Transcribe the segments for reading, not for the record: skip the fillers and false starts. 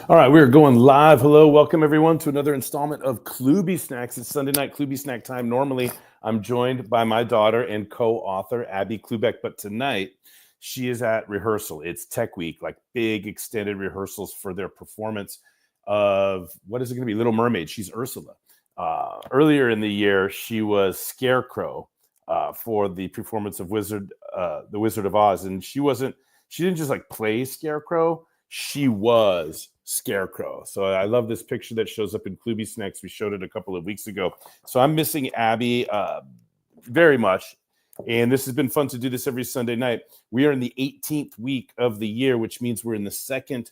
All right, we're going live. Hello, welcome everyone to another installment of KloobySnacks. It's Sunday night KloobySnack time. Normally, I'm joined by my daughter and co-author Abby Klubeck, but tonight she is at rehearsal. It's Tech Week, like big extended rehearsals for their performance of what is it going to be? Little Mermaid. She's Ursula. Earlier in the year, she was Scarecrow for the performance of the Wizard of Oz, and she didn't just like play Scarecrow. She was Scarecrow. So I love this picture that shows up in KloobySnacks. We showed it a couple of weeks ago. So I'm missing Abby very much. And this has been fun to do this every Sunday night. We are in the 18th week of the year, which means we're in the second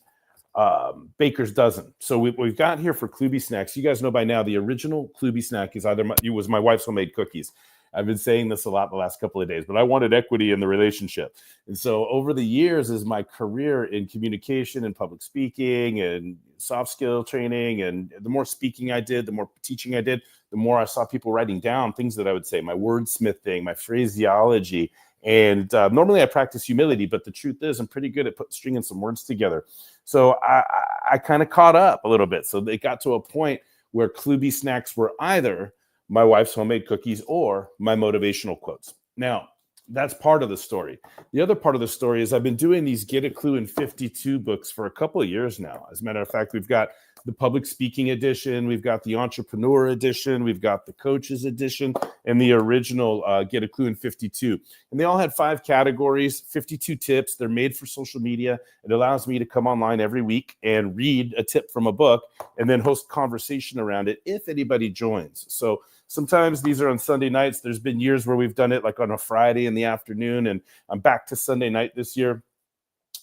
baker's dozen. So we've got here for KloobySnacks. You guys know by now the original KloobySnack is was my wife's homemade cookies. I've been saying this a lot the last couple of days, but I wanted equity in the relationship. And so over the years, as my career in communication and public speaking and soft skill training, and the more speaking I did, the more teaching I did, the more I saw people writing down things that I would say, my wordsmithing, my phraseology. And normally I practice humility, but the truth is I'm pretty good at stringing some words together. So I kind of caught up a little bit. So they got to a point where KloobySnacks were either my wife's homemade cookies or my motivational quotes. Now, that's part of the story. The other part of the story is I've been doing these Get a Clue in 52 books for a couple of years now. As a matter of fact, we've got the public speaking edition, we've got the entrepreneur edition, we've got the coaches edition, and the original Get a Clue in 52. And they all had 5 categories, 52 tips. They're made for social media. It allows me to come online every week and read a tip from a book and then host conversation around it if anybody joins. So sometimes these are on Sunday nights. There's been years where we've done it like on a Friday in the afternoon, and I'm back to Sunday night this year.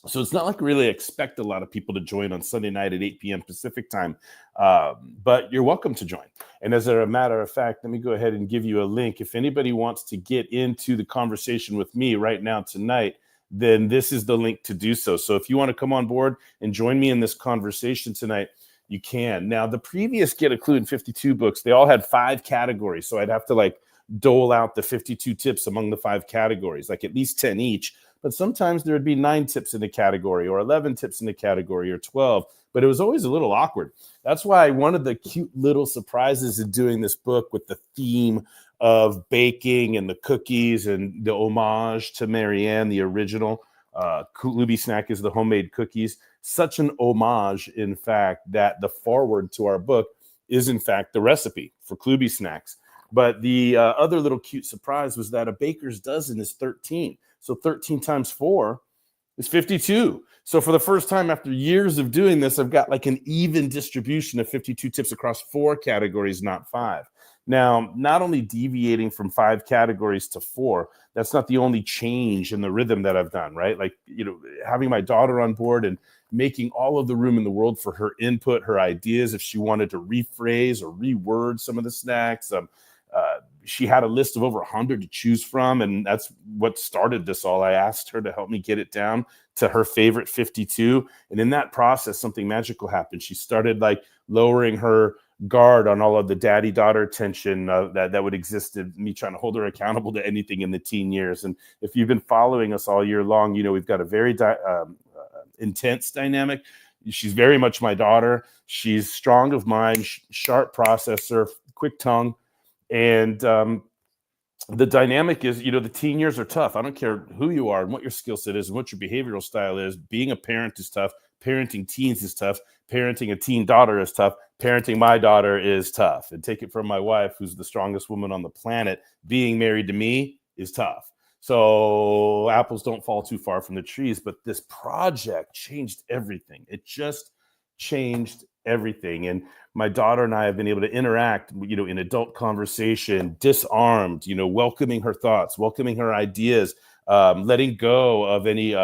So it's not like really expect a lot of people to join on Sunday night at 8 p.m. Pacific time, but you're welcome to join. And as a matter of fact, let me go ahead and give you a link. If anybody wants to get into the conversation with me right now tonight, then this is the link to do so. So if you want to come on board and join me in this conversation tonight, you can. Now, the previous Get a Clue in 52 books, they all had 5 categories. So I'd have to like dole out the 52 tips among the 5 categories, like at least 10 each. But sometimes there would be 9 tips in the category or 11 tips in the category or 12. But it was always a little awkward. That's why one of the cute little surprises in doing this book with the theme of baking and the cookies and the homage to Marianne, the original KloobySnack is the homemade cookies. Such an homage, in fact, that the foreword to our book is, in fact, the recipe for KloobySnacks. But the other little cute surprise was that a baker's dozen is 13. So 13 times 4 is 52. So for the first time after years of doing this, I've got like an even distribution of 52 tips across 4 categories, not 5. Now, not only deviating from 5 categories to 4, that's not the only change in the rhythm that I've done, right? Like, having my daughter on board and making all of the room in the world for her input, her ideas, if she wanted to rephrase or reword some of the snacks. She had a list of over 100 to choose from, and that's what started this all. I asked her to help me get it down to her favorite 52, and in that process, something magical happened. She started like lowering her guard on all of the daddy-daughter tension that would exist in me trying to hold her accountable to anything in the teen years. And if you've been following us all year long, we've got a very intense dynamic. She's very much my daughter. She's strong of mind, sharp processor, quick tongue. And the dynamic is, the teen years are tough. I don't care who you are and what your skill set is and what your behavioral style is. Being a parent is tough. Parenting teens is tough. Parenting a teen daughter is tough. Parenting my daughter is tough. And take it from my wife, who's the strongest woman on the planet. Being married to me is tough. So apples don't fall too far from the trees. But this project changed everything. It just changed everything. And my daughter and I have been able to interact, in adult conversation, disarmed, welcoming her thoughts, welcoming her ideas, letting go of any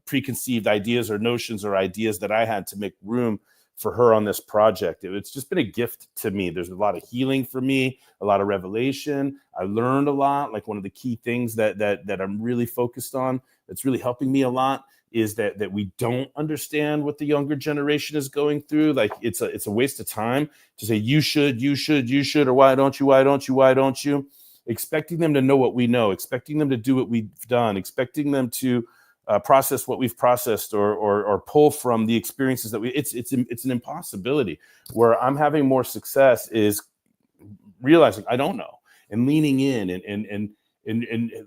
preconceived ideas or notions or ideas that I had to make room for her on this project. It's just been a gift to me. There's a lot of healing for me, a lot of revelation. I learned a lot. Like one of the key things that I'm really focused on, that's really helping me a lot, is that we don't understand what the younger generation is going through. Like it's a waste of time to say you should, or why don't you? Expecting them to know what we know, expecting them to do what we've done, expecting them to process what we've processed or pull from the experiences that it's an impossibility. Where I'm having more success is realizing I don't know and leaning in and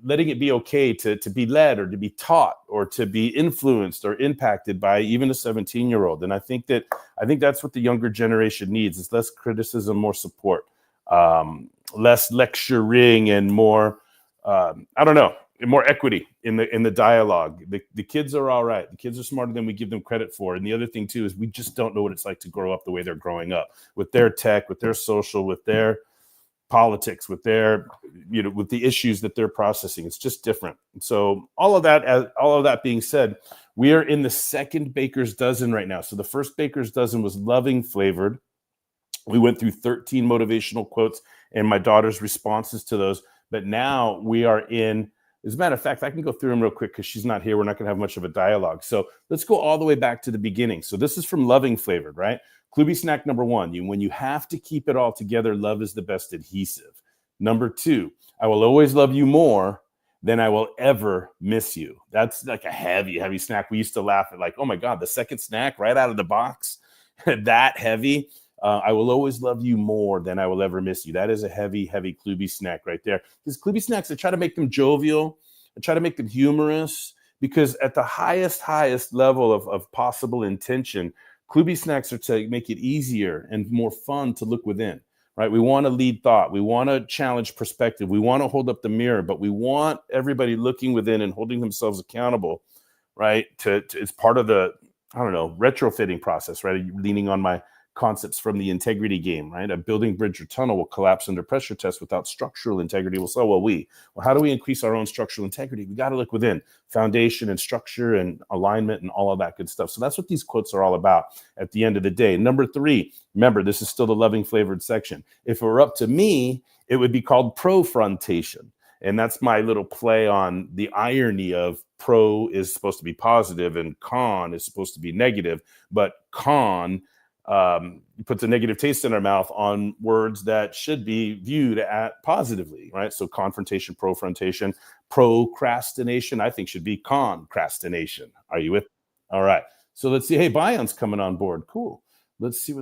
letting it be okay to be led or to be taught or to be influenced or impacted by even a 17-year-old. And I think that's what the younger generation needs, is less criticism, more support, less lecturing, and more more equity in the dialogue. The kids are all right. The kids are smarter than we give them credit for. And the other thing too is we just don't know what it's like to grow up the way they're growing up, with their tech, with their social, with their politics, with their, with the issues that they're processing. It's just different. So all of that being said, we are in the second baker's dozen right now. So the first baker's dozen was loving flavored. We went through 13 motivational quotes and my daughter's responses to those. But now we are in, as a matter of fact, I can go through them real quick because she's not here. We're not going to have much of a dialogue. So let's go all the way back to the beginning. So this is from Loving Flavored, right? KloobySnack number 1, when you have to keep it all together, love is the best adhesive. Number 2, I will always love you more than I will ever miss you. That's like a heavy snack. We used to laugh at, like, oh my God, the second snack right out of the box, that heavy. I will always love you more than I will ever miss you. That is a heavy KloobySnack right there. Because KloobySnacks, I try to make them jovial. I try to make them humorous, because at the highest level of possible intention, KloobySnacks are to make it easier and more fun to look within, right? We want to lead thought. We want to challenge perspective. We want to hold up the mirror, but we want everybody looking within and holding themselves accountable, right? It's part of the, retrofitting process, right? Leaning on my concepts from the integrity game, right? A building, bridge, or tunnel will collapse under pressure test without structural integrity. Well, how do we increase our own structural integrity? We got to look within, foundation and structure and alignment and all of that good stuff. So that's what these quotes are all about at the end of the day. Number 3, remember, this is still the loving flavored section. If it were up to me, it would be called profrontation. And that's my little play on the irony of pro is supposed to be positive and con is supposed to be negative, but con puts a negative taste in our mouth on words that should be viewed at positively, right? So confrontation, profrontation, procrastination, I think should be concrastination. Are you with? All right. So let's see. Hey, Bayan's coming on board. Cool. Let's see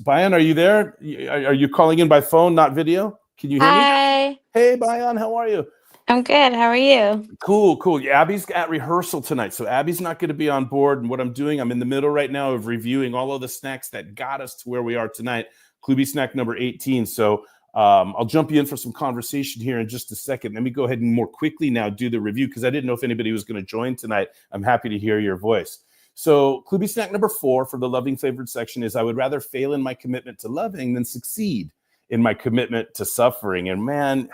Bayan, are you there? Are you calling in by phone, not video? Can you hear me? Hi. Hey, Bayan, how are you? I'm good. How are you? Cool. Yeah, Abby's at rehearsal tonight, so Abby's not going to be on board. And what I'm doing, I'm in the middle right now of reviewing all of the snacks that got us to where we are tonight. KloobySnack number 18. So I'll jump you in for some conversation here in just a second. Let me go ahead and more quickly now do the review, because I didn't know if anybody was going to join tonight. I'm happy to hear your voice. So KloobySnack number 4 for the loving flavored section is, I would rather fail in my commitment to loving than succeed in my commitment to suffering. And man,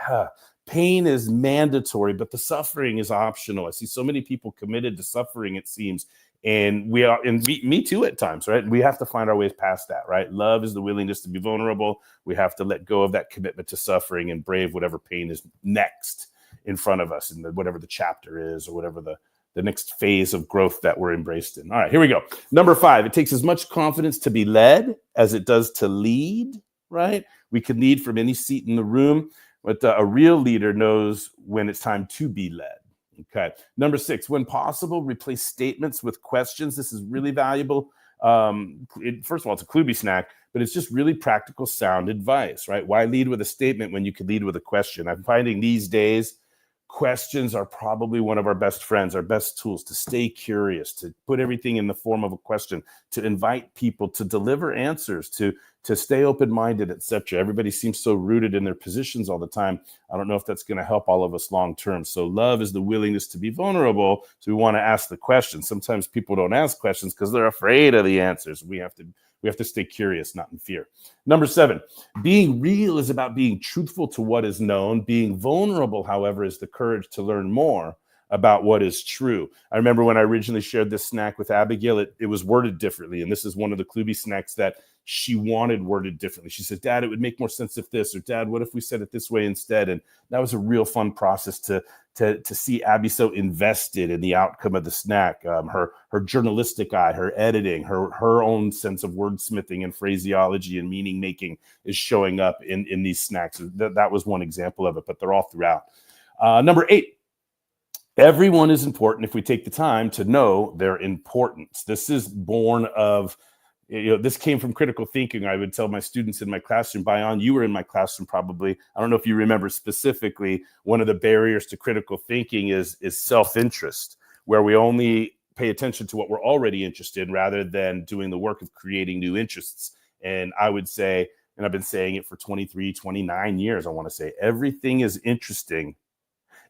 pain is mandatory, but the suffering is optional. I see so many people committed to suffering, it seems, and we are, and me too at times, right? We have to find our ways past that, right? Love is the willingness to be vulnerable. We have to let go of that commitment to suffering and brave whatever pain is next in front of us, and whatever the chapter is, or whatever the next phase of growth that we're embraced in. All right, here we go. Number 5, it takes as much confidence to be led as it does to lead, right? We can lead from any seat in the room, but a real leader knows when it's time to be led. Okay. Number 6, when possible, replace statements with questions. This is really valuable. First of all, it's a KloobySnack, but it's just really practical, sound advice, right? Why lead with a statement when you could lead with a question? I'm finding these days, questions are probably one of our best friends, our best tools to stay curious, to put everything in the form of a question, to invite people to deliver answers, to stay open-minded, etc. Everybody seems so rooted in their positions all the time. I don't know if that's going to help all of us long-term. So love is the willingness to be vulnerable. So we want to ask the questions. Sometimes people don't ask questions because they're afraid of the answers. We have to stay curious, not in fear. Number 7, being real is about being truthful to what is known. Being vulnerable, however, is the courage to learn more about what is true. I remember when I originally shared this snack with Abigail, it was worded differently. And this is one of the KloobySnacks that she wanted worded differently. She said, Dad, it would make more sense if this, or Dad, what if we said it this way instead? And that was a real fun process to see Abby so invested in the outcome of the snack. Her journalistic eye, her editing, her own sense of wordsmithing and phraseology and meaning making is showing up in these snacks. That was one example of it, but they're all throughout. Number 8, Everyone is important if we take the time to know their importance. This is born of, this came from critical thinking. I would tell my students in my classroom, Bayan, you were in my classroom probably. I don't know if you remember specifically, one of the barriers to critical thinking is self-interest, where we only pay attention to what we're already interested in rather than doing the work of creating new interests. And I would say, and I've been saying it for 23, 29 years, I want to say, everything is interesting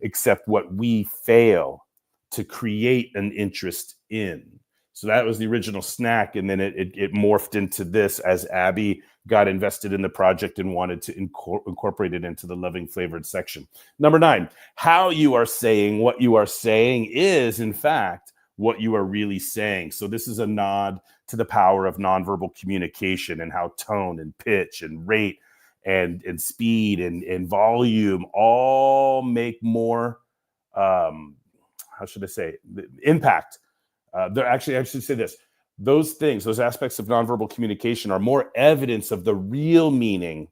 except what we fail to create an interest in. So that was the original snack. And then it morphed into this as Abby got invested in the project and wanted to incorporate it into the loving flavored section. Number 9, how you are saying what you are saying is, in fact, what you are really saying. So this is a nod to the power of nonverbal communication and how tone and pitch and rate and speed and volume all make more, how should I say, impact. I should say this. Those things, those aspects of nonverbal communication are more evidence of the real meaning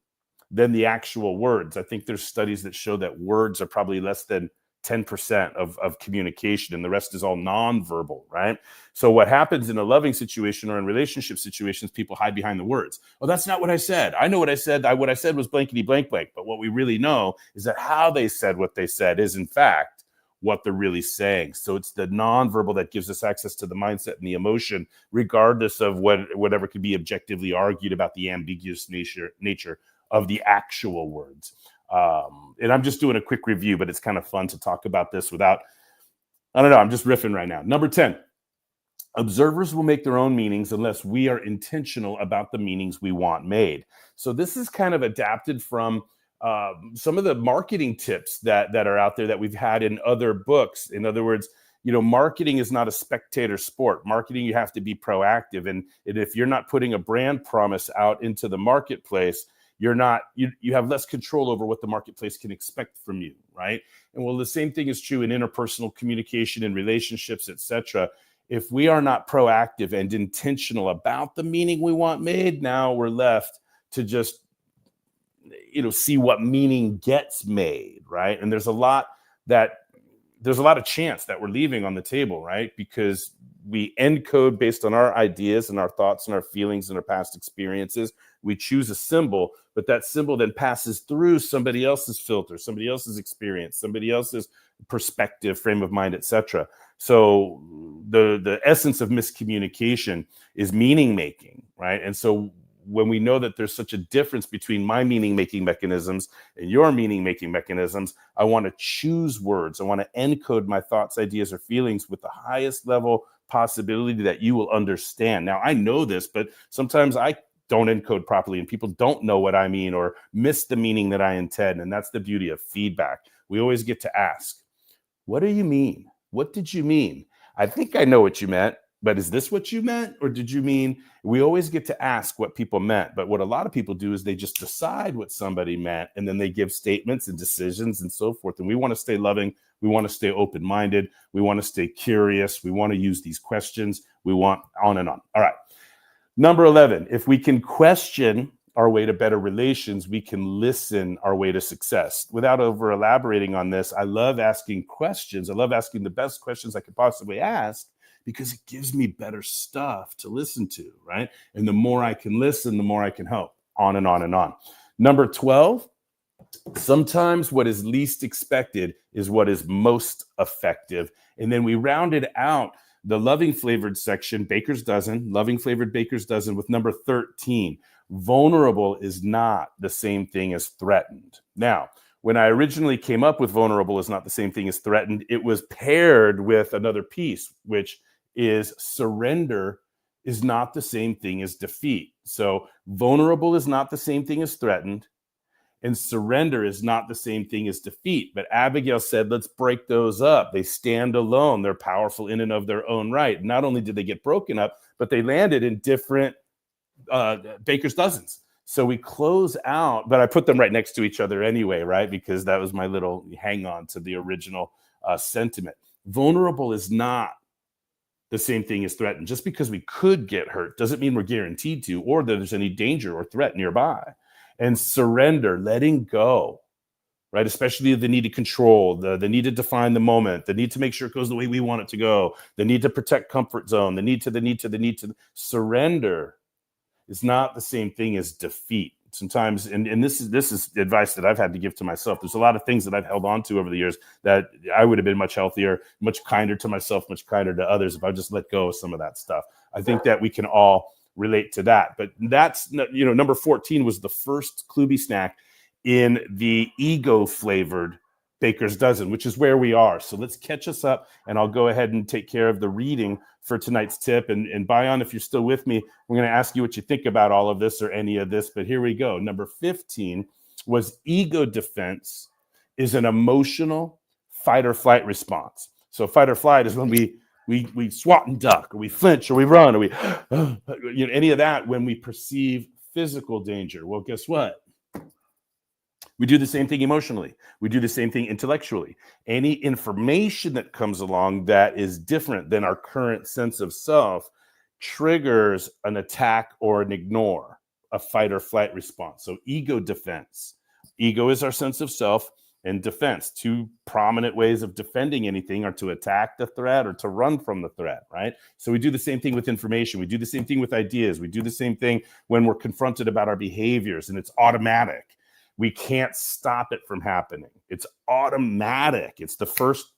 than the actual words. I think there's studies that show that words are probably less than 10% of communication, and the rest is all nonverbal, right? So what happens in a loving situation or in relationship situations, people hide behind the words. Oh, that's not what I said. I know what I said. What I said was blankety blank blank. But what we really know is that how they said what they said is, in fact, what they're really saying. So it's the nonverbal that gives us access to the mindset and the emotion, regardless of whatever could be objectively argued about the ambiguous nature of the actual words. And I'm just doing a quick review, but it's kind of fun to talk about this without, I don't know, I'm just riffing right now. Number 10, observers will make their own meanings unless we are intentional about the meanings we want made. So this is kind of adapted from some of the marketing tips that are out there that we've had in other books. In other words, marketing is not a spectator sport. Marketing, you have to be proactive. And if you're not putting a brand promise out into the marketplace, you have less control over what the marketplace can expect from you, right? And well, the same thing is true in interpersonal communication and relationships, etc. If we are not proactive and intentional about the meaning we want made, now we're left to just, see what meaning gets made, right? And there's a lot of chance that we're leaving on the table, right? Because we encode based on our ideas and our thoughts and our feelings and our past experiences. We choose a symbol, but that symbol then passes through somebody else's filter, somebody else's experience, somebody else's perspective, frame of mind, etc. So the essence of miscommunication is meaning making, right? And so when we know that there's such a difference between my meaning-making mechanisms and your meaning-making mechanisms, I want to choose words. I want to encode my thoughts, ideas, or feelings with the highest level possibility that you will understand. Now, I know this, but sometimes I don't encode properly and people don't know what I mean or miss the meaning that I intend. And that's the beauty of feedback. We always get to ask, what do you mean? What did you mean? I think I know what you meant, but is this what you meant? Or did you mean? We always get to ask what people meant. But what a lot of people do is they just decide what somebody meant, and then they give statements and decisions and so forth. And we want to stay loving. We want to stay open-minded. We want to stay curious. We want to use these questions. We want on and on. All right. Number 11, if we can question our way to better relations, we can listen our way to success. Without over elaborating on this, I love asking questions. I love asking the best questions I could possibly ask, because it gives me better stuff to listen to, right? And the more I can listen, the more I can help, on and on and on. Number 12, sometimes what is least expected is what is most effective. And then we rounded out the loving flavored section, Baker's Dozen, loving flavored Baker's Dozen, with number 13. Vulnerable is not the same thing as threatened. Now, when I originally came up with vulnerable is not the same thing as threatened, it was paired with another piece, which is surrender is not the same thing as defeat. So vulnerable is not the same thing as threatened, and surrender is not the same thing as defeat. But Abigail said, let's break those up. They stand alone. They're powerful in and of their own right. Not only did they get broken up, but they landed in different Baker's Dozens. So we close out, but I put them right next to each other anyway, right? Because that was my little hang on to the original sentiment. Vulnerable is not the same thing as threatened. Just because we could get hurt doesn't mean we're guaranteed to, or that there's any danger or threat nearby. And surrender, letting go, right? Especially the need to control, the need to define the moment, the need to make sure it goes the way we want it to go, the need to protect comfort zone, the need to surrender is not the same thing as defeat. Sometimes, and this is advice that I've had to give to myself. There's a lot of things that I've held on to over the years that I would have been much healthier, much kinder to myself, much kinder to others if I just let go of some of that stuff. I think that we can all relate to that. But that's, number 14 was the first KloobySnack in the ego flavored Baker's Dozen, which is where we are. So let's catch us up, and I'll go ahead and take care of the reading for tonight's tip. And Bayan, if you're still with me, we're going to ask you what you think about all of this or any of this. But here we go. Number 15 was ego defense is an emotional fight or flight response. So fight or flight is when we swat and duck, or we flinch, or we run, or we any of that when we perceive physical danger. Well, guess what? We do the same thing emotionally. We do the same thing intellectually. Any information that comes along that is different than our current sense of self triggers an attack or an ignore, a fight or flight response. So ego defense. Ego is our sense of self, and defense. Two prominent ways of defending anything are to attack the threat or to run from the threat, right? So we do the same thing with information. We do the same thing with ideas. We do the same thing when we're confronted about our behaviors, and it's automatic. We can't stop it from happening. It's automatic. It's the first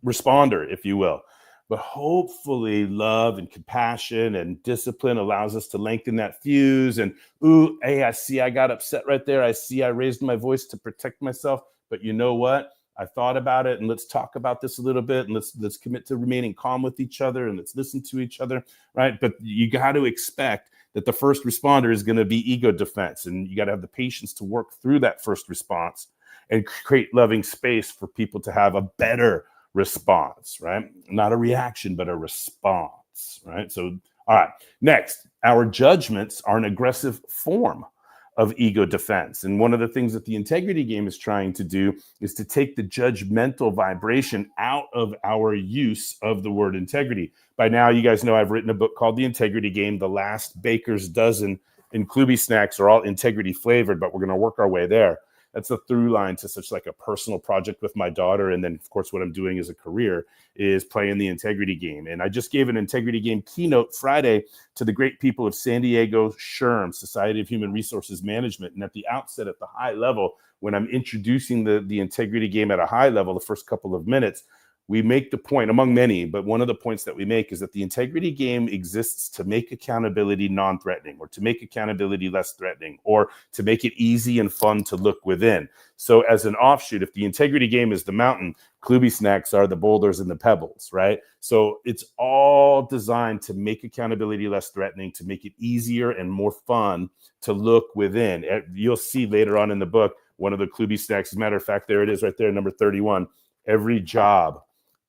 responder, if you will. But hopefully love and compassion and discipline allows us to lengthen that fuse. And, ooh, hey, I see I got upset right there. I see I raised my voice to protect myself. But you know what? I thought about it, and let's talk about this a little bit, and let's commit to remaining calm with each other, and let's listen to each other, right? But you got to expect that the first responder is going to be ego defense, and you got to have the patience to work through that first response and create loving space for people to have a better response, right? Not a reaction, but a response, right? So, all right. Next, our judgments are an aggressive form of ego defense. And one of the things that the integrity game is trying to do is to take the judgmental vibration out of our use of the word integrity. By now, you guys know I've written a book called The Integrity Game. The last Baker's Dozen and KloobySnacks are all integrity flavored, but we're going to work our way there. That's a through line to such like a personal project with my daughter. And then, of course, what I'm doing as a career is playing the integrity game. And I just gave an integrity game keynote Friday to the great people of San Diego SHRM, Society of Human Resources Management. And at the outset, at the high level, when I'm introducing the integrity game at a high level, the first couple of minutes, we make the point, among many, but one of the points that we make is that the integrity game exists to make accountability non-threatening, or to make accountability less threatening, or to make it easy and fun to look within. So as an offshoot, if the integrity game is the mountain, KloobySnacks are the boulders and the pebbles, right? So it's all designed to make accountability less threatening, to make it easier and more fun to look within. You'll see later on in the book, one of the KloobySnacks, as a matter of fact, there it is right there, number 31, every job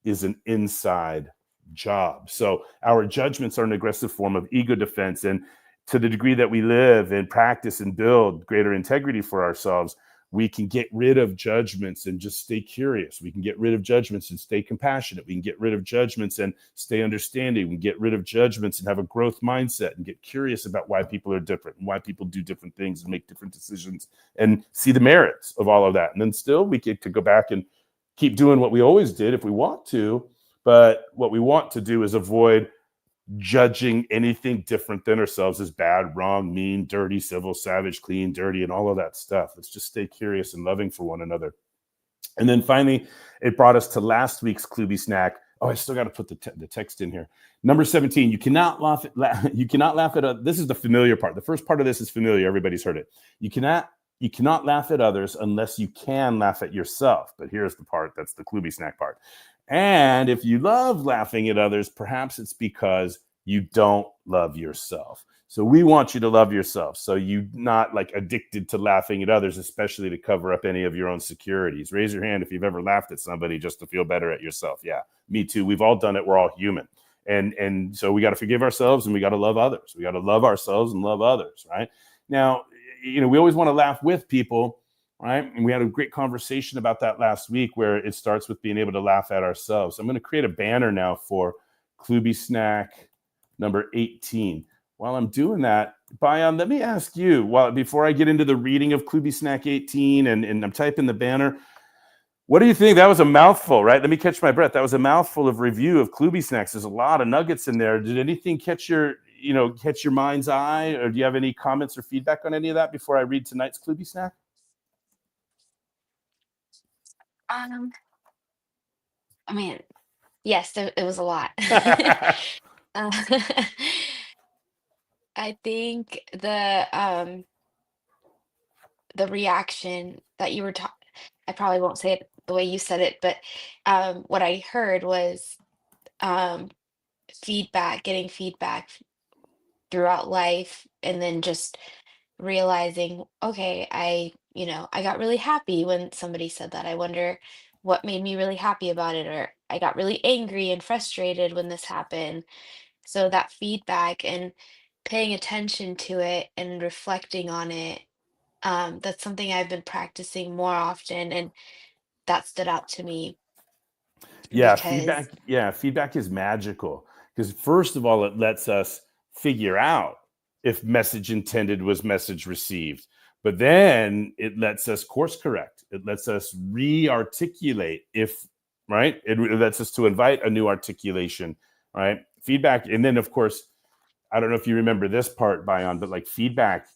is an inside job. So our judgments are an aggressive form of ego defense. And to the degree that we live and practice and build greater integrity for ourselves, we can get rid of judgments and just stay curious. We can get rid of judgments and stay compassionate. We can get rid of judgments and stay understanding. We can get rid of judgments and have a growth mindset and get curious about why people are different and why people do different things and make different decisions and see the merits of all of that. And then still we get to go back and keep doing what we always did if we want to, but what we want to do is avoid judging anything different than ourselves as bad, wrong, mean, dirty, civil, savage, clean, dirty, and all of that stuff. Let's just stay curious and loving for one another. And then finally, it brought us to last week's KloobySnack. Oh, I still got to put the text in here. Number 17, you cannot laugh at this is the familiar part. The first part of this is familiar. Everybody's heard it. You cannot laugh at others unless you can laugh at yourself. But here's the part that's the KloobySnack part. And if you love laughing at others, perhaps it's because you don't love yourself. So we want you to love yourself. So you're not like addicted to laughing at others, especially to cover up any of your own securities. Raise your hand if you've ever laughed at somebody just to feel better at yourself. Yeah, me too. We've all done it. We're all human. And so we got to forgive ourselves and we got to love others. We got to love ourselves and love others, right? Now, we always want to laugh with people, right? And we had a great conversation about that last week where it starts with being able to laugh at ourselves. I'm going to create a banner now for KloobySnack number 18. While I'm doing that, Bayan, let me ask you, before I get into the reading of KloobySnack 18 and I'm typing the banner, what do you think? That was a mouthful, right? Let me catch my breath. That was a mouthful of review of KloobySnacks. There's a lot of nuggets in there. Did anything catch your mind's eye, or do you have any comments or feedback on any of that before I read tonight's KloobySnack? I mean, yes, it was a lot. Uh, I think the reaction that you were talking, I probably won't say it the way you said it, but what I heard was um, feedback, getting feedback throughout life, and then just realizing, okay, I got really happy when somebody said that. I wonder what made me really happy about it, or I got really angry and frustrated when this happened. So that feedback and paying attention to it and reflecting on it, that's something I've been practicing more often, and that stood out to me Yeah, because feedback. Yeah, feedback is magical because first of all, it lets us figure out if message intended was message received. But then it lets us course correct. It lets us re-articulate if right. It lets us to invite a new articulation, right? Feedback, and then of course, I don't know if you remember this part, Bayan, but like feedback,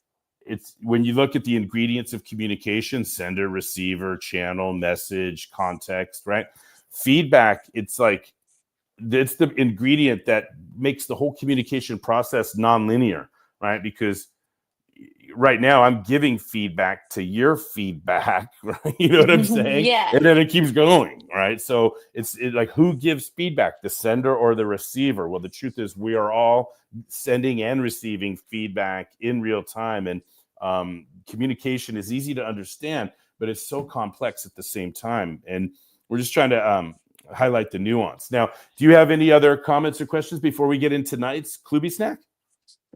it's when you look at the ingredients of communication: sender, receiver, channel, message, context, right? Feedback, it's like it's the ingredient that makes the whole communication process nonlinear, right? Because right now I'm giving feedback to your feedback, right? You know what I'm saying? yeah. And then it keeps going, right? So it's like, who gives feedback, the sender or the receiver? Well, the truth is we are all sending and receiving feedback in real time. And communication is easy to understand, but it's so complex at the same time. And we're just trying to highlight the nuance. Now, do you have any other comments or questions before we get into tonight's KloobySnack?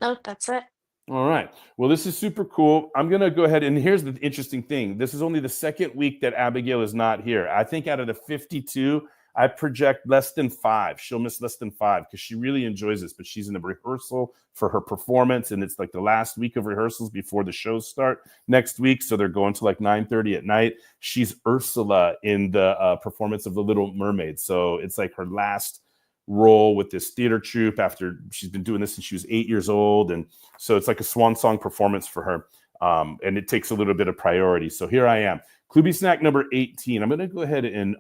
No, that's it. All right. Well, this is super cool. I'm going to go ahead, and here's the interesting thing. This is only the second week that Abigail is not here. I think out of the 52, I project less than 5. She'll miss less than 5 because she really enjoys this, but she's in a rehearsal for her performance, and it's like the last week of rehearsals before the shows start next week. So they're going to like 9:30 at night. She's Ursula in the performance of The Little Mermaid. So it's like her last role with this theater troupe after she's been doing this since she was 8 years old. And so it's like a swan song performance for her. And it takes a little bit of priority. So here I am. KloobySnack number 18. I'm going to go ahead and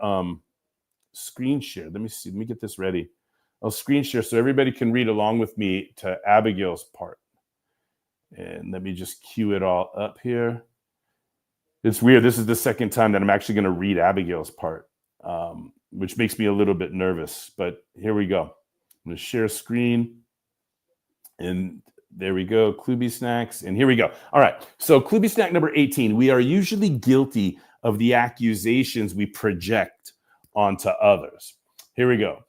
screen share. Let me see. Let me get this ready. I'll screen share so everybody can read along with me to Abigail's part. And let me just cue it all up here. It's weird. This is the second time that I'm actually going to read Abigail's part, which makes me a little bit nervous. But here we go. I'm going to share screen. And there we go. KloobySnacks. And here we go. All right. So KloobySnack number 18. We are usually guilty of the accusations we project onto others. Here we go.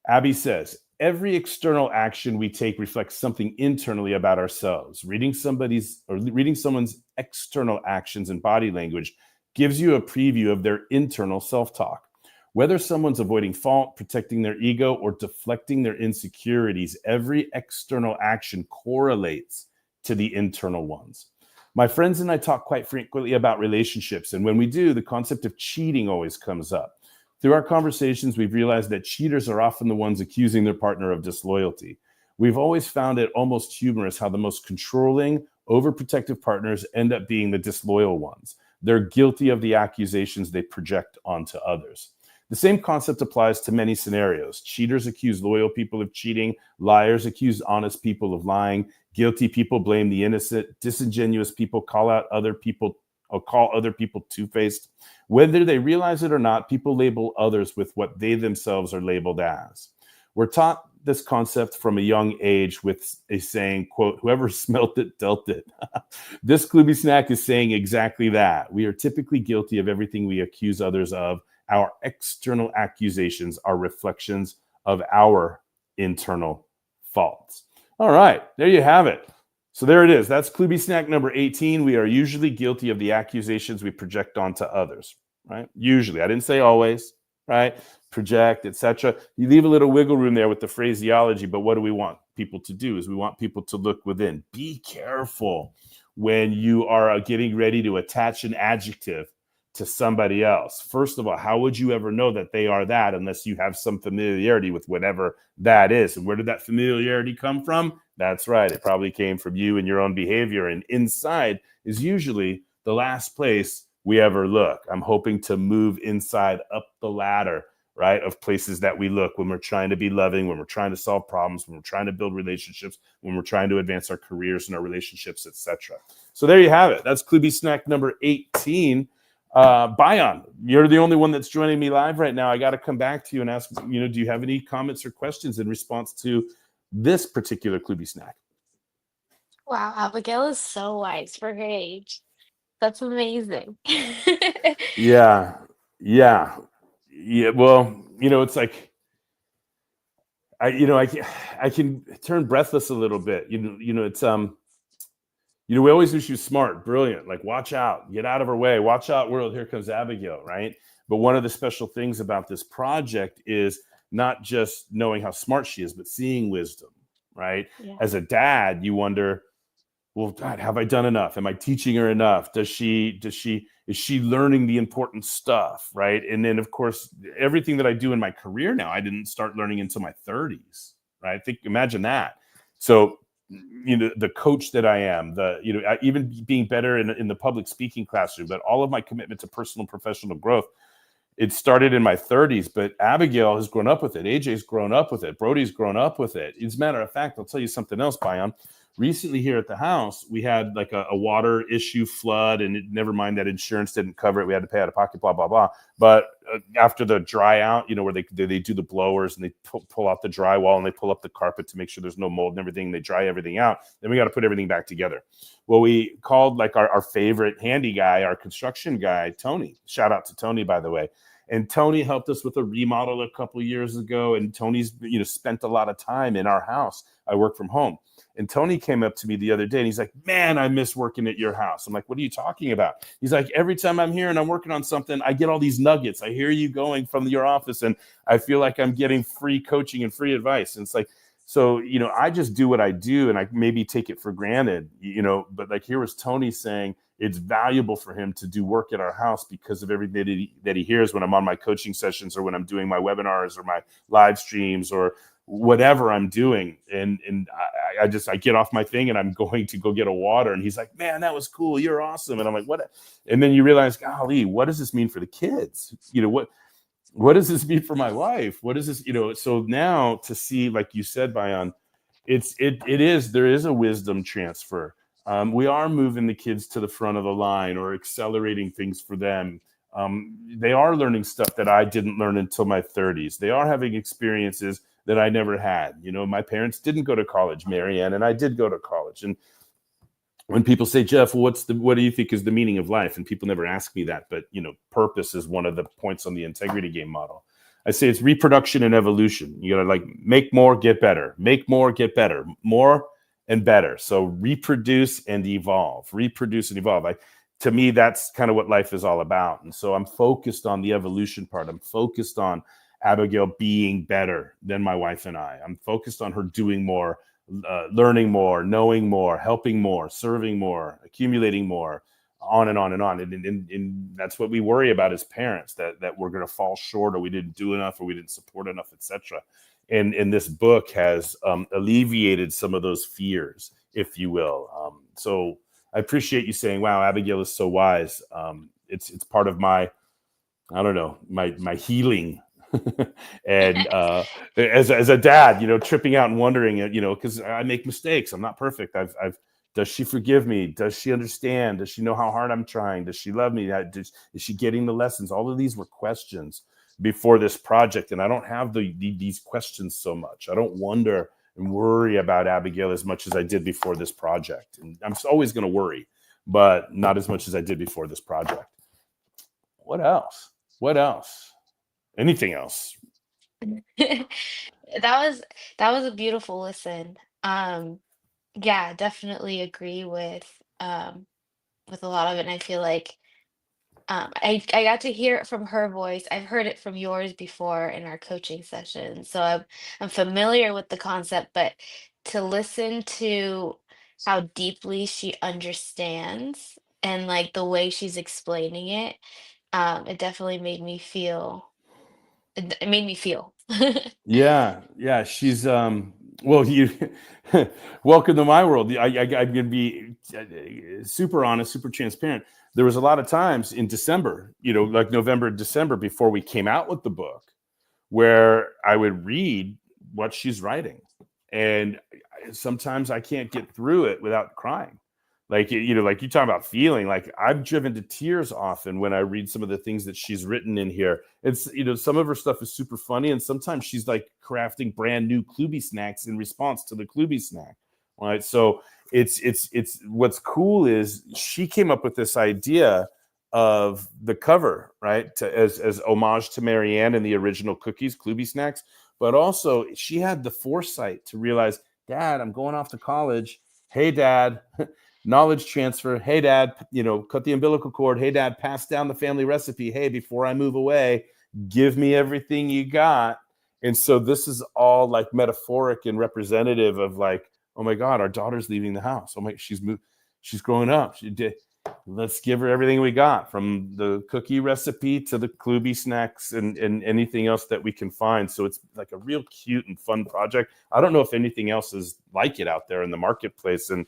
Abby says, every external action we take reflects something internally about ourselves. Reading someone's external actions and body language gives you a preview of their internal self-talk. Whether someone's avoiding fault, protecting their ego, or deflecting their insecurities, every external action correlates to the internal ones. My friends and I talk quite frequently about relationships, and when we do, the concept of cheating always comes up. Through our conversations, we've realized that cheaters are often the ones accusing their partner of disloyalty. We've always found it almost humorous how the most controlling, overprotective partners end up being the disloyal ones. They're guilty of the accusations they project onto others. The same concept applies to many scenarios. Cheaters accuse loyal people of cheating. Liars accuse honest people of lying. Guilty people blame the innocent. Disingenuous people call other people two-faced. Whether they realize it or not, people label others with what they themselves are labeled as. We're taught this concept from a young age with a saying, quote, whoever smelt it, dealt it. This KloobySnack is saying exactly that. We are typically guilty of everything we accuse others of. Our external accusations are reflections of our internal faults. All right, there you have it. So there it is. That's KloobySnack number 18. We are usually guilty of the accusations we project onto others, right? Usually. I didn't say always, right? Project, etc. You leave a little wiggle room there with the phraseology, but what do we want? people to do is we want people to look within. Be careful when you are getting ready to attach an adjective to somebody else. First of all, how would you ever know that they are that unless you have some familiarity with whatever that is? And where did that familiarity come from? That's right. It probably came from you and your own behavior. And inside is usually the last place we ever look. I'm hoping to move inside up the ladder, right, of places that we look when we're trying to be loving, when we're trying to solve problems, when we're trying to build relationships, when we're trying to advance our careers and our relationships, etc. So there you have it. That's KloobySnack number 18. Bayan, you're the only one that's joining me live right now. I got to come back to you and ask, do you have any comments or questions in response to this particular KloobySnack? Wow, Abigail is so wise for her age. That's amazing. Yeah, yeah, yeah. Well, it's like I can turn breathless a little bit. It's we always wish she was smart, brilliant, like watch out, get out of her way, watch out, world, here comes Abigail, right? But one of the special things about this project is not just knowing how smart she is, but seeing wisdom, right? Yeah. As a dad, you wonder, well, God, have I done enough? Am I teaching her enough? Is she learning the important stuff, right? And then, of course, everything that I do in my career now, I didn't start learning until my 30s, right? Imagine that. So, the coach that I am, even being better in the public speaking classroom, but all of my commitment to personal and professional growth, it started in my 30s, but Abigail has grown up with it. AJ's grown up with it. Brody's grown up with it. As a matter of fact, I'll tell you something else, Bayan. Recently here at the house, we had like a water issue, flood, and never mind that insurance didn't cover it. We had to pay out of pocket, blah, blah, blah. But after the dry out, where they do the blowers and they pull out the drywall and they pull up the carpet to make sure there's no mold and everything. They dry everything out. Then we got to put everything back together. Well, we called like our favorite handy guy, our construction guy, Tony. Shout out to Tony, by the way. And Tony helped us with a remodel a couple of years ago. And Tony's, spent a lot of time in our house. I work from home. And Tony came up to me the other day and he's like, man, I miss working at your house. I'm like, what are you talking about? He's like, every time I'm here and I'm working on something, I get all these nuggets. I hear you going from your office and I feel like I'm getting free coaching and free advice. And it's like, so, I just do what I do and I maybe take it for granted, but like here was Tony saying it's valuable for him to do work at our house because of everything that he hears when I'm on my coaching sessions or when I'm doing my webinars or my live streams or whatever I'm doing. And I get off my thing and I'm going to go get a water. And he's like, man, that was cool. You're awesome. And I'm like, what? And then you realize, golly, what does this mean for the kids? What does this mean for my wife? What is this? So now to see, like you said, Bayan, there is a wisdom transfer. We are moving the kids to the front of the line or accelerating things for them. They are learning stuff that I didn't learn until my 30s. They are having experiences that I never had. My parents didn't go to college, Marianne, and I did go to college. And when people say, Jeff, what do you think is the meaning of life? And people never ask me that, but purpose is one of the points on the integrity game model. I say it's reproduction and evolution. You gotta make more, get better, make more, get better, more and better. So reproduce and evolve, to me, that's kind of what life is all about. And so I'm focused on the evolution part. I'm focused on Abigail being better than my wife and I. I'm focused on her doing more, learning more, knowing more, helping more, serving more, accumulating more, on and on and on. And that's what we worry about as parents, that we're going to fall short or we didn't do enough or we didn't support enough, etc. And this book has alleviated some of those fears, if you will. So I appreciate you saying, wow, Abigail is so wise. It's part of my, I don't know, my healing. And as a dad, tripping out and wondering, because I make mistakes. I'm not perfect. Does she forgive me? Does she understand? Does she know how hard I'm trying? Does she love me? Is she getting the lessons? All of these were questions before this project. And I don't have these questions so much. I don't wonder and worry about Abigail as much as I did before this project. And I'm always going to worry, but not as much as I did before this project. What else? Anything else? That was a beautiful listen. Yeah, definitely agree with a lot of it. And I feel like I got to hear it from her voice. I've heard it from yours before in our coaching session. So I'm familiar with the concept, but to listen to how deeply she understands and like the way she's explaining it, it definitely made me feel. It made me feel. Yeah, yeah, she's well, you welcome to my world. I'm gonna be super honest, super transparent. There was a lot of times in December, like November, December, before we came out with the book, where I would read what she's writing, and sometimes I can't get through it without crying. Like like you talk about feeling. Like I'm driven to tears often when I read some of the things that she's written in here. It's some of her stuff is super funny, and sometimes she's like crafting brand new Klooby snacks in response to the Klooby snack, right? So it's what's cool is she came up with this idea of the cover, right, as homage to Marianne and the original cookies, Klooby snacks, but also she had the foresight to realize, Dad, I'm going off to college. Hey, Dad, knowledge transfer. Hey, Dad, cut the umbilical cord. Hey, Dad, pass down the family recipe. Hey, before I move away, give me everything you got. And so this is all like metaphoric and representative of like, oh my God, our daughter's leaving the house. Oh my, she's growing up. Let's give her everything we got, from the cookie recipe to the Klooby snacks and anything else that we can find. So it's like a real cute and fun project. I don't know if anything else is like it out there in the marketplace. And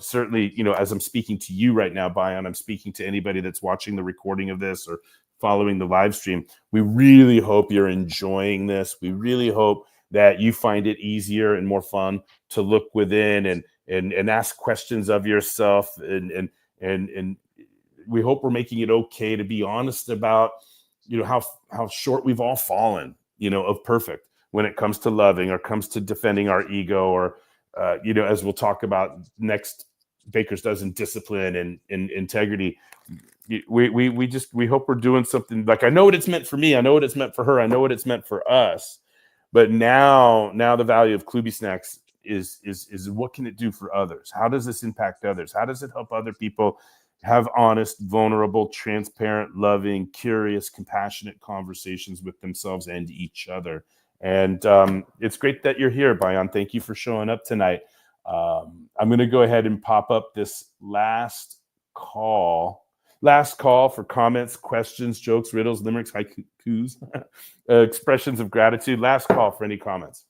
certainly, as I'm speaking to you right now, Bayan, I'm speaking to anybody that's watching the recording of this or following the live stream. We really hope you're enjoying this. We really hope that you find it easier and more fun to look within and ask questions of yourself, and we hope we're making it okay to be honest about how short we've all fallen of perfect when it comes to loving or comes to defending our ego, or as we'll talk about next, Baker's Dozen, discipline and integrity. We hope we're doing something. Like, I know what it's meant for me, I know what it's meant for her, I know what it's meant for us, but now the value of Klooby snacks is what can it do for others? How does this impact others? How does it help other people have honest, vulnerable, transparent, loving, curious, compassionate conversations with themselves and each other? And it's great that you're here, Bayan. Thank you for showing up tonight. I'm going to go ahead and pop up this last call for comments, questions, jokes, riddles, limericks, haikus, expressions of gratitude. Last call for any comments.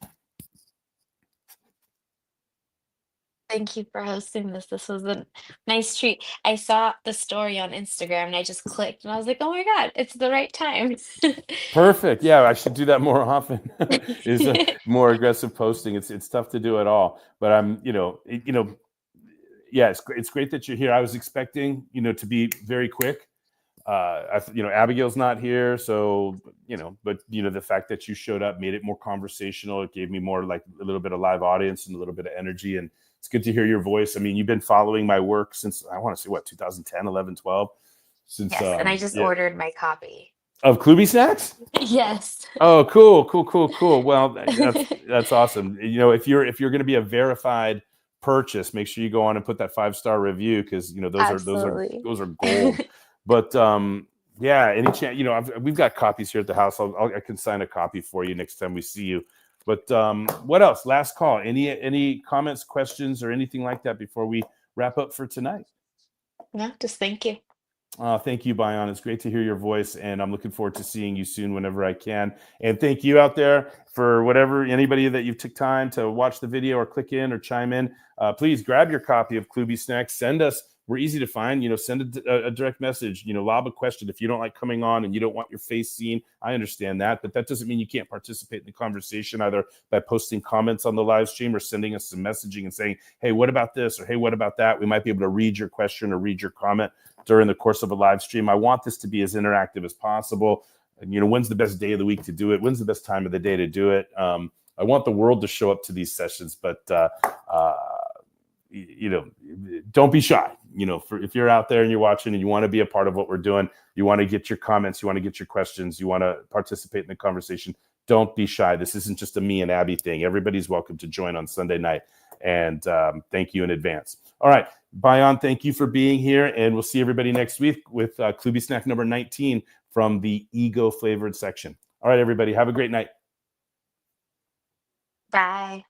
Thank you for hosting this. This was a nice treat. I saw the story on Instagram and I just clicked and I was like, oh my God, it's the right time. Perfect. Yeah, I should do that more often. Is more aggressive posting. It's tough to do it all, but I'm yeah, it's great that you're here. I was expecting to be very quick. Abigail's not here, so but the fact that you showed up made it more conversational. It gave me more, like, a little bit of live audience and a little bit of energy, and it's good to hear your voice. I mean, you've been following my work since, I want to say, what, 2010, 11, 12? Since Yes, and I just ordered my copy. of Klooby snacks. Yes. Oh, cool. Well, that's awesome. If you're going to be a verified purchase, make sure you go on and put that 5-star review, because Absolutely. those are gold. But yeah, any chance, we've got copies here at the house. I can sign a copy for you next time we see you. But what else? Last call. Any comments, questions, or anything like that before we wrap up for tonight? No, just thank you. Thank you, Bayan. It's great to hear your voice, and I'm looking forward to seeing you soon whenever I can. And thank you out there for anybody that you took time to watch the video or click in or chime in. Please grab your copy of Klooby Snacks. Send us. We're easy to find. Send a direct message. Lob a question. If you don't like coming on and you don't want your face seen, I understand that, but that doesn't mean you can't participate in the conversation, either by posting comments on the live stream or sending us some messaging and saying, hey, what about this? Or hey, what about that? We might be able to read your question or read your comment during the course of a live stream. I want this to be as interactive as possible. And, when's the best day of the week to do it? When's the best time of the day to do it? I want the world to show up to these sessions, but don't be shy. If you're out there and you're watching and you want to be a part of what we're doing, you want to get your comments, you want to get your questions, you want to participate in the conversation, don't be shy. This isn't just a me and Abby thing. Everybody's welcome to join on Sunday night. And thank you in advance. All right, Bayan, thank you for being here, and we'll see everybody next week with Klooby Snack number 19 from the ego flavored section. All right, everybody, have a great night. Bye.